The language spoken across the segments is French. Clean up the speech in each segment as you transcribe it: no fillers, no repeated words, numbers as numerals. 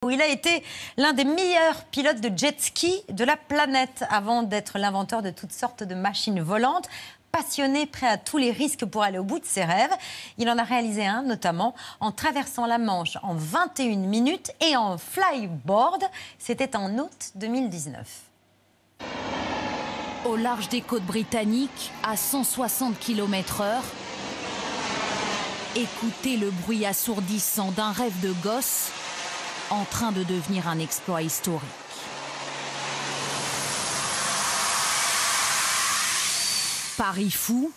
où il a été l'un des meilleurs pilotes de jet ski de la planète avant d'être l'inventeur de toutes sortes de machines volantes. Passionné, prêt à tous les risques pour aller au bout de ses rêves. Il en a réalisé un, notamment en traversant la Manche en 21 minutes et en flyboard. C'était en août 2019. Au large des côtes britanniques, à 160 km/h, écoutez le bruit assourdissant d'un rêve de gosse en train de devenir un exploit historique. Paris fou,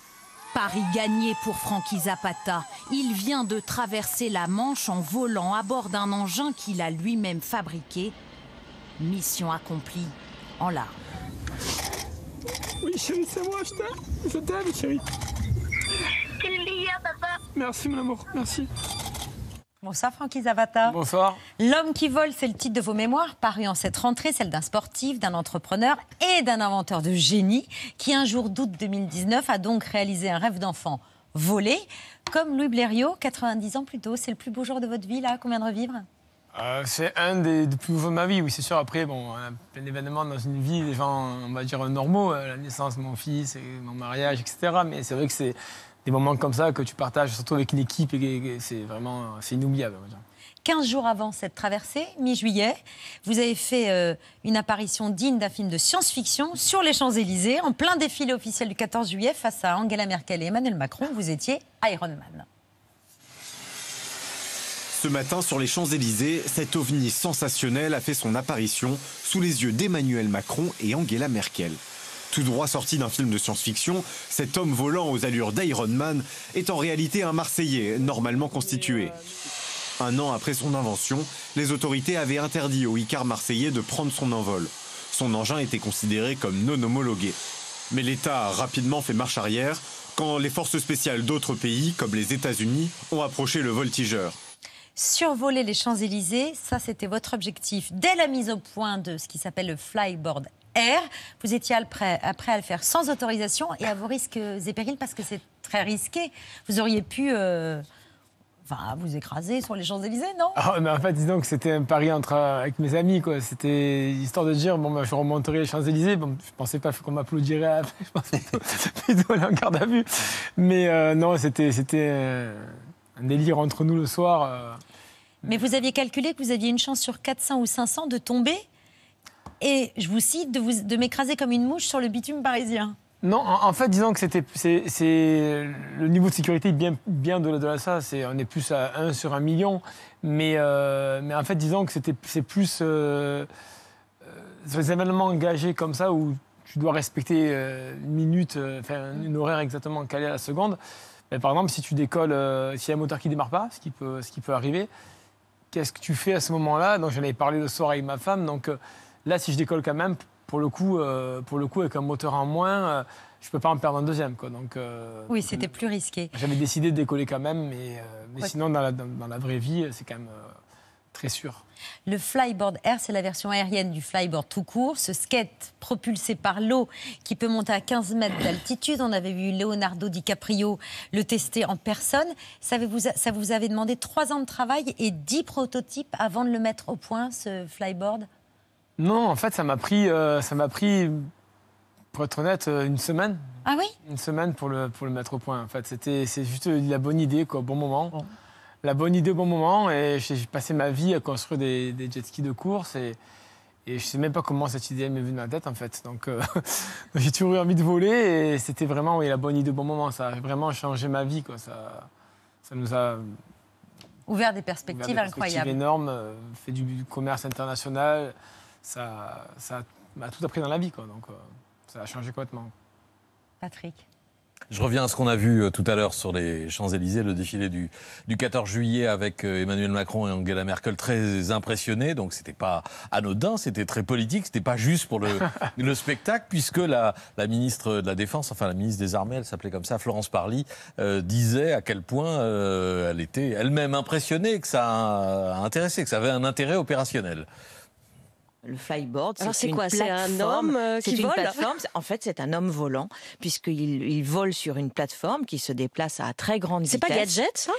Paris gagné pour Franky Zapata. Il vient de traverser la Manche en volant à bord d'un engin qu'il a lui-même fabriqué. Mission accomplie en larmes. Oui chérie, c'est moi, je t'aime chérie. Quel meilleur papa. Merci mon amour, merci. Bonsoir Franky Zapata. Bonsoir. L'homme qui vole, c'est le titre de vos mémoires, paru en cette rentrée, celle d'un sportif, d'un entrepreneur et d'un inventeur de génie, qui un jour d'août 2019 a donc réalisé un rêve d'enfant, voler, comme Louis Blériot, 90 ans plus tôt. C'est le plus beau jour de votre vie, là, qu'on vient de revivre? C'est un des plus beaux jours de ma vie, oui, c'est sûr. Après, bon, on a plein d'événements dans une vie, des gens, on va dire, normaux, la naissance de mon fils, et mon mariage, etc. Mais c'est vrai que c'est des moments comme ça que tu partages, surtout avec une équipe, et c'est vraiment, c'est inoubliable. 15 jours avant cette traversée, mi-juillet, vous avez fait une apparition digne d'un film de science-fiction sur les Champs-Élysées, en plein défilé officiel du 14 juillet, face à Angela Merkel et Emmanuel Macron. Vous étiez Iron Man. Ce matin, sur les Champs-Élysées, cet ovni sensationnel a fait son apparition sous les yeux d'Emmanuel Macron et Angela Merkel. Tout droit sorti d'un film de science-fiction, cet homme volant aux allures d'Iron Man est en réalité un Marseillais normalement constitué. Un an après son invention, les autorités avaient interdit au Icare marseillais de prendre son envol. Son engin était considéré comme non homologué. Mais l'État a rapidement fait marche arrière quand les forces spéciales d'autres pays, comme les États-Unis, ont approché le voltigeur. Survoler les Champs-Élysées, ça c'était votre objectif dès la mise au point de ce qui s'appelle le Flyboard Air. Vous étiez prêt à le faire sans autorisation et à vos risques et périls parce que c'est très risqué. Vous auriez pu vous écraser sur les Champs-Élysées, non? Mais en fait, disons que c'était un pari avec mes amis, quoi. C'était histoire de dire, je remonterai les Champs-Élysées. Bon, je pensais pas qu'on m'applaudirait après, je pensais plutôt aller en garde à vue. Mais non, c'était un délire entre nous le soir. Mais vous aviez calculé que vous aviez une chance sur 400 ou 500 de tomber et, je vous cite, de m'écraser comme une mouche sur le bitume parisien. Non, en fait, disons que c'est le niveau de sécurité est bien de ça. On est plus à 1 sur 1 million. Mais en fait, disons que c'est plus sur les événements engagés comme ça où tu dois respecter une minute, une horaire exactement calée à la seconde. Mais par exemple, si tu décolles, s'il y a un moteur qui ne démarre pas, ce qui peut arriver, qu'est-ce que tu fais à ce moment-là? Donc, j'en avais parlé le soir avec ma femme. Donc là, si je décolle quand même, pour le coup, avec un moteur en moins, je ne peux pas en perdre un deuxième, quoi. Donc, oui, c'était plus risqué. J'avais décidé de décoller quand même, mais sinon, dans la vraie vie, c'est quand même très sûr. Le Flyboard Air, c'est la version aérienne du flyboard tout court. Ce skate propulsé par l'eau qui peut monter à 15 mètres d'altitude. On avait vu Leonardo DiCaprio le tester en personne. Ça vous avait demandé 3 ans de travail et 10 prototypes avant de le mettre au point, ce flyboard? Non, en fait, ça m'a pris, pour être honnête, une semaine. Ah oui? Une semaine pour le mettre au point. En fait, c'est juste la bonne idée, quoi, au bon moment. Bon. La bonne idée au bon moment. Et j'ai passé ma vie à construire des jet skis de course. Et je ne sais même pas comment cette idée m'est venue dans la tête, en fait. Donc, j'ai toujours eu envie de voler. Et c'était vraiment la bonne idée au bon moment. Ça a vraiment changé ma vie, quoi. Ça nous a ouvert des perspectives incroyables. Énormes, fait du commerce international. Ça m'a tout appris dans la vie, quoi. Donc, ça a changé complètement. Patrick? Je reviens à ce qu'on a vu tout à l'heure sur les Champs-Élysées, le défilé du 14 juillet avec Emmanuel Macron et Angela Merkel, très impressionnés. Donc c'était pas anodin, c'était très politique, c'était pas juste pour le spectacle, puisque la ministre de la Défense, enfin la ministre des Armées, elle s'appelait comme ça, Florence Parly, disait à quel point elle était elle-même impressionnée, que ça a intéressé, que ça avait un intérêt opérationnel. Le flyboard, c'est quoi? C'est un homme qui vole? Plateforme. En fait, c'est un homme volant, puisqu'il vole sur une plateforme qui se déplace à très grande vitesse. C'est pas Gadget, ça?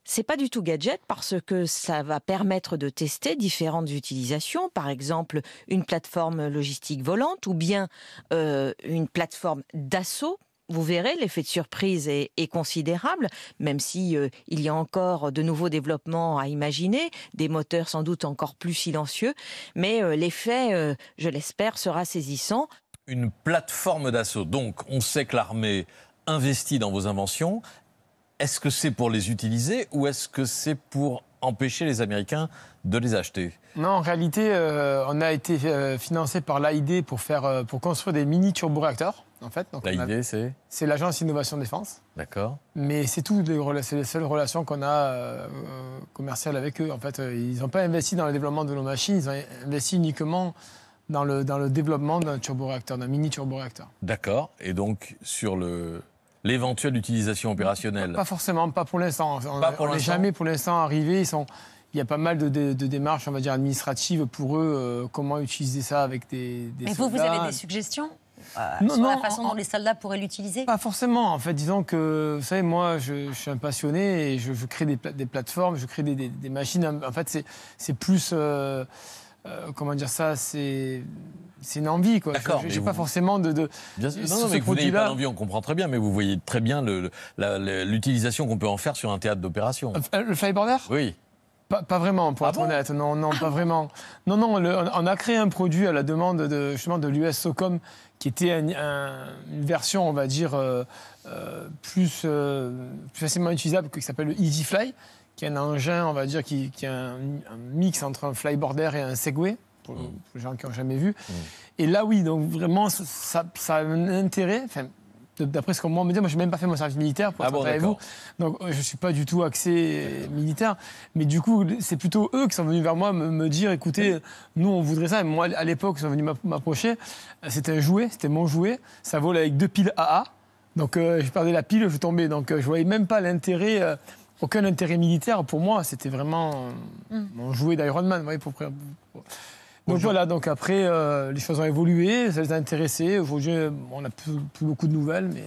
C'est pas du tout gadget parce que ça va permettre de tester différentes utilisations, par exemple une plateforme logistique volante ou bien une plateforme d'assaut. Vous verrez, l'effet de surprise est considérable, même si il y a encore de nouveaux développements à imaginer, des moteurs sans doute encore plus silencieux, mais l'effet, je l'espère, sera saisissant. Une plateforme d'assaut. Donc, on sait que l'armée investit dans vos inventions. Est-ce que c'est pour les utiliser ou est-ce que c'est pour empêcher les Américains de les acheter? Non, en réalité, on a été financé par l'AID pour construire des mini turboréacteurs. En fait, L'AID, c'est l'Agence Innovation Défense. D'accord. Mais c'est tout, c'est les seules relations qu'on a commerciales avec eux. En fait, ils n'ont pas investi dans le développement de nos machines, ils ont investi uniquement dans le développement d'un turboréacteur, d'un mini turboréacteur. D'accord. Et donc, sur l'éventuelle utilisation opérationnelle? Pas forcément, pas pour l'instant. On n'est jamais pour l'instant arrivé. Il y a pas mal de démarches, on va dire, administratives pour eux, comment utiliser ça avec des Mais soldats. vous avez des suggestions sur la façon dont les soldats pourraient l'utiliser? Pas forcément. En fait, disons que, vous savez, moi, je suis un passionné et je crée des plateformes, je crée des machines. En fait, c'est plus... comment dire ça, c'est une envie, quoi. Je n'ai pas forcément de Bien sûr. Non, mais que vous n'ayez pas d'envie, on comprend très bien, mais vous voyez très bien l'utilisation qu'on peut en faire sur un théâtre d'opération. Le flyboarder? Oui. Pas vraiment, pour être honnête. Non, pas vraiment. Non, on a créé un produit à la demande justement de l'US SOCOM qui était une version, on va dire, plus facilement utilisable, qui s'appelle le EasyFly, qui est un engin, on va dire, qui est un mix entre un flyboarder et un Segway, pour les gens qui n'ont jamais vu. Et là, oui, donc vraiment, ça a un intérêt. Enfin, d'après ce qu'on me dit, moi, je n'ai même pas fait mon service militaire, pour être honnête avec vous. Donc, je ne suis pas du tout axé militaire. Mais du coup, c'est plutôt eux qui sont venus vers moi me dire, écoutez, nous, on voudrait ça. Et moi, à l'époque, ils sont venus m'approcher. C'était un jouet, c'était mon jouet. Ça vole avec 2 piles AA. Donc, je perdais la pile, je tombais. Donc, je ne voyais même pas l'intérêt... aucun intérêt militaire pour moi, c'était vraiment mon jouet d'Iron Man. Vous voyez, donc voilà, donc après, les choses ont évolué, ça les a intéressés. Aujourd'hui, on n'a plus beaucoup de nouvelles, mais...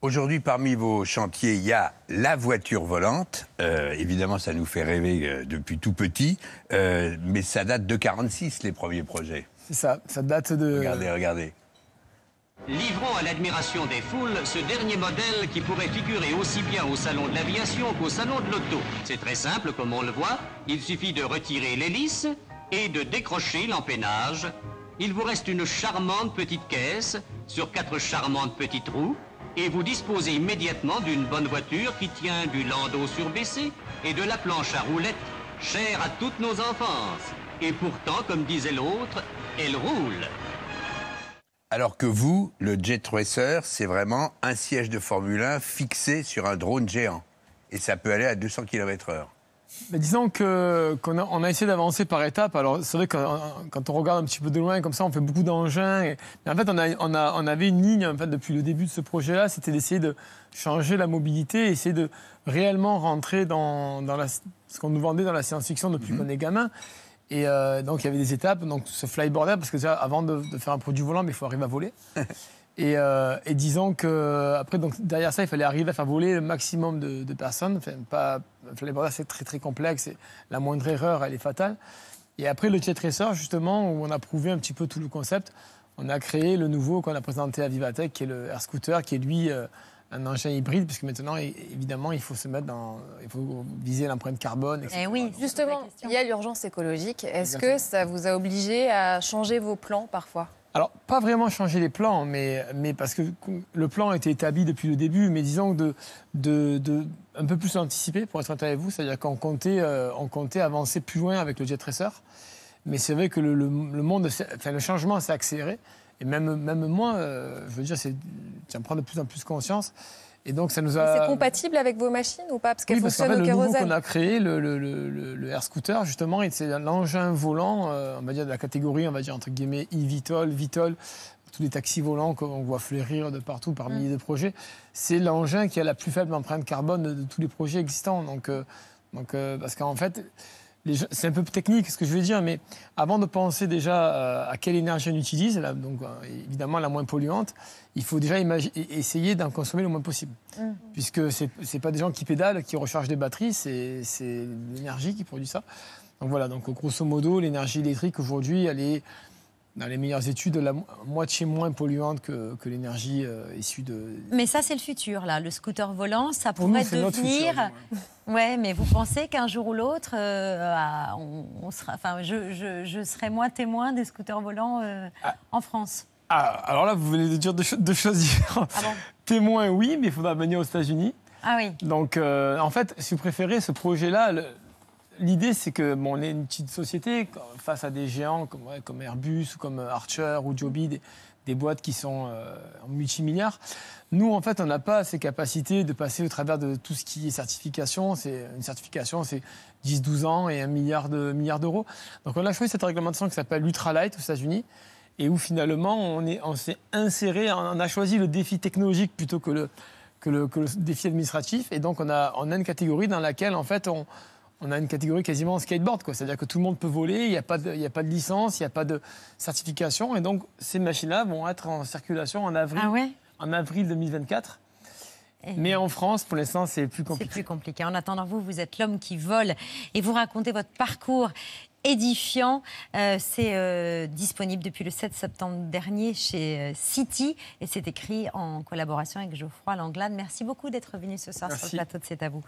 Aujourd'hui, parmi vos chantiers, il y a la voiture volante. Évidemment, ça nous fait rêver depuis tout petit, mais ça date de 1946, les premiers projets. C'est ça date de... Regardez. Livrons à l'admiration des foules ce dernier modèle qui pourrait figurer aussi bien au salon de l'aviation qu'au salon de l'auto. C'est très simple, comme on le voit. Il suffit de retirer l'hélice et de décrocher l'empennage. Il vous reste une charmante petite caisse sur 4 charmantes petites roues et vous disposez immédiatement d'une bonne voiture qui tient du landau surbaissé et de la planche à roulettes chère à toutes nos enfances. Et pourtant, comme disait l'autre, elle roule. Alors que vous, le Jet Racer, c'est vraiment un siège de Formule 1 fixé sur un drone géant. Et ça peut aller à 200 km/h. Mais disons qu'on a essayé d'avancer par étapes. Alors, c'est vrai que quand on regarde un petit peu de loin, comme ça, on fait beaucoup d'engins. Mais en fait, on avait une ligne, en fait, depuis le début de ce projet-là, c'était d'essayer de changer la mobilité, essayer de réellement rentrer dans ce qu'on nous vendait dans la science-fiction depuis qu'on est gamin. Et donc, il y avait des étapes. Donc, ce flyboarder, parce que déjà, avant de faire un produit volant, il faut arriver à voler. Et disons qu'après, derrière ça, il fallait arriver à faire voler le maximum de personnes. Enfin, un flyboarder, c'est très, très complexe. Et la moindre erreur, elle est fatale. Et après, le Jet Racer, justement, où on a prouvé un petit peu tout le concept, on a créé le nouveau qu'on a présenté à Vivatech, qui est le Air Scooter, qui est, lui, un engin hybride, puisque maintenant, évidemment, il faut viser l'empreinte carbone, etc. Et oui, justement, il y a l'urgence écologique. Est-ce que ça vous a obligé à changer vos plans parfois? Alors, pas vraiment changer les plans, mais parce que le plan était établi depuis le début, mais disons de un peu plus l'anticiper, pour être honnête avec vous. C'est-à-dire qu'on comptait avancer plus loin avec le Jet Racer. Mais c'est vrai que le changement s'est accéléré. Et même moi, je veux dire, j'en prends de plus en plus conscience. Et donc, ça nous a... C'est compatible avec vos machines ou pas? Parce qu'elles fonctionnent au le kérosène. nouveau qu'on a créé, le Air Scooter, justement, c'est l'engin volant, on va dire, de la catégorie, on va dire, entre guillemets, e-Vitol, Vitol, tous les taxis volants qu'on voit fleurir de partout par milliers de projets. C'est l'engin qui a la plus faible empreinte carbone de tous les projets existants. Donc, parce qu'en fait... c'est un peu technique ce que je veux dire, mais avant de penser déjà à quelle énergie on utilise, donc évidemment la moins polluante, il faut déjà essayer d'en consommer le moins possible. Puisque ce n'est pas des gens qui pédalent, qui rechargent des batteries, c'est l'énergie qui produit ça. Donc voilà, donc grosso modo, l'énergie électrique aujourd'hui, elle est, dans les meilleures études, la moitié moins polluante que l'énergie issue de... Mais ça, c'est le futur, là. Le scooter volant, ça pourrait devenir... Ouais, mais vous pensez qu'un jour ou l'autre, on sera... Enfin, je serai moins témoin des scooters volants en France. Alors là, vous venez de dire deux choses différentes. Ah bon? Témoin, oui, mais il faudra venir aux États-Unis. Ah oui. Donc, en fait, si vous préférez, ce projet-là... L'idée, c'est que on est une petite société face à des géants comme Airbus, ou comme Archer ou Joby, des boîtes qui sont en multimilliards. Nous, en fait, on n'a pas ces capacités de passer au travers de tout ce qui est certification. Une certification, c'est 10-12 ans et 1 milliard d'euros. Donc, on a choisi cette réglementation qui s'appelle Ultralight aux États-Unis et où finalement, on s'est inséré, on a choisi le défi technologique plutôt que le défi administratif. Et donc, on a une catégorie dans laquelle, en fait, on a une catégorie quasiment skateboard, quoi. C'est-à-dire que tout le monde peut voler, il n'y a pas de licence, il n'y a pas de certification. Et donc, ces machines-là vont être en circulation en avril 2024. Mais en France, pour l'instant, c'est plus compliqué. C'est plus compliqué. En attendant, vous êtes l'homme qui vole et vous racontez votre parcours édifiant. C'est disponible depuis le 7 septembre dernier chez City et c'est écrit en collaboration avec Geoffroy Langlade. Merci beaucoup d'être venu ce soir sur le plateau de C'est à vous.